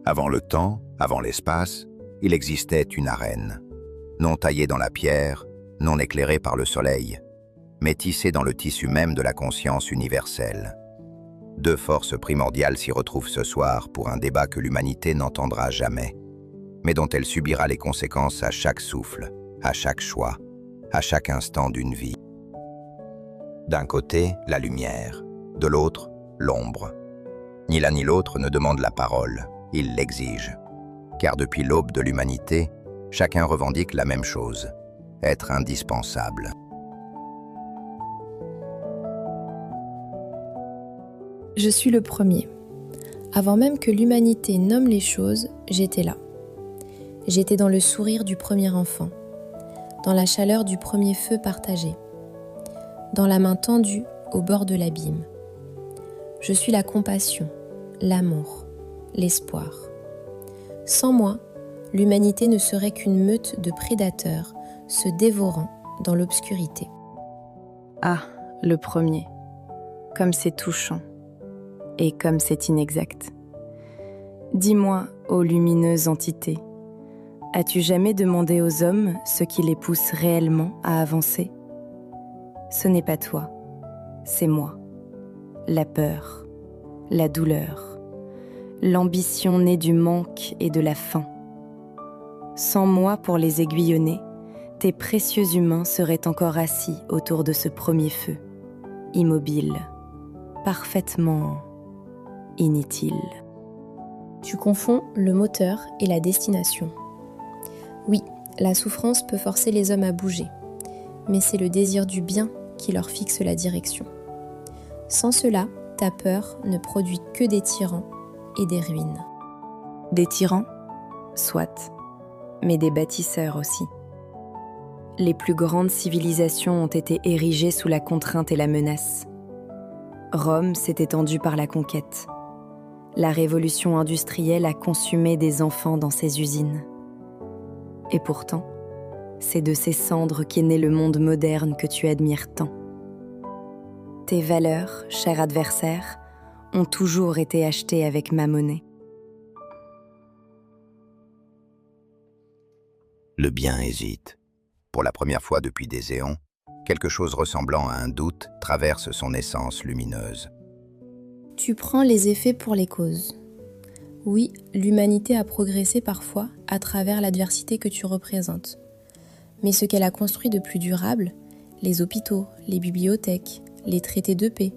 Avant le temps, avant l'espace, il existait une arène, non taillée dans la pierre, non éclairée par le soleil, mais tissée dans le tissu même de la conscience universelle. Deux forces primordiales s'y retrouvent ce soir pour un débat que l'humanité n'entendra jamais, mais dont elle subira les conséquences à chaque souffle, à chaque choix, à chaque instant d'une vie. D'un côté, la lumière, de l'autre, l'ombre. Ni l'un ni l'autre ne demande la parole, ils l'exigent. Car depuis l'aube de l'humanité, chacun revendique la même chose, être indispensable. Je suis le premier. Avant même que l'humanité nomme les choses, j'étais là. J'étais dans le sourire du premier enfant, dans la chaleur du premier feu partagé, dans la main tendue au bord de l'abîme. Je suis la compassion, l'amour, l'espoir. Sans moi, l'humanité ne serait qu'une meute de prédateurs se dévorant dans l'obscurité. Ah, le premier. Comme c'est touchant. Et comme c'est inexact. Dis-moi, ô lumineuse entité, as-tu jamais demandé aux hommes ce qui les pousse réellement à avancer ? Ce n'est pas toi, c'est moi. La peur, la douleur, l'ambition née du manque et de la faim. Sans moi pour les aiguillonner, tes précieux humains seraient encore assis autour de ce premier feu, immobiles, parfaitement inutile. Tu confonds le moteur et la destination. Oui, la souffrance peut forcer les hommes à bouger, mais c'est le désir du bien qui leur fixe la direction. Sans cela, ta peur ne produit que des tyrans et des ruines. Des tyrans ? Soit, mais des bâtisseurs aussi. Les plus grandes civilisations ont été érigées sous la contrainte et la menace. Rome s'est étendue par la conquête. La révolution industrielle a consumé des enfants dans ses usines. Et pourtant, c'est de ces cendres qu'est né le monde moderne que tu admires tant. Tes valeurs, cher adversaire, ont toujours été achetées avec ma monnaie. Le bien hésite. Pour la première fois depuis des éons, quelque chose ressemblant à un doute traverse son essence lumineuse. Tu prends les effets pour les causes. Oui, l'humanité a progressé parfois à travers l'adversité que tu représentes. Mais ce qu'elle a construit de plus durable, les hôpitaux, les bibliothèques, les traités de paix,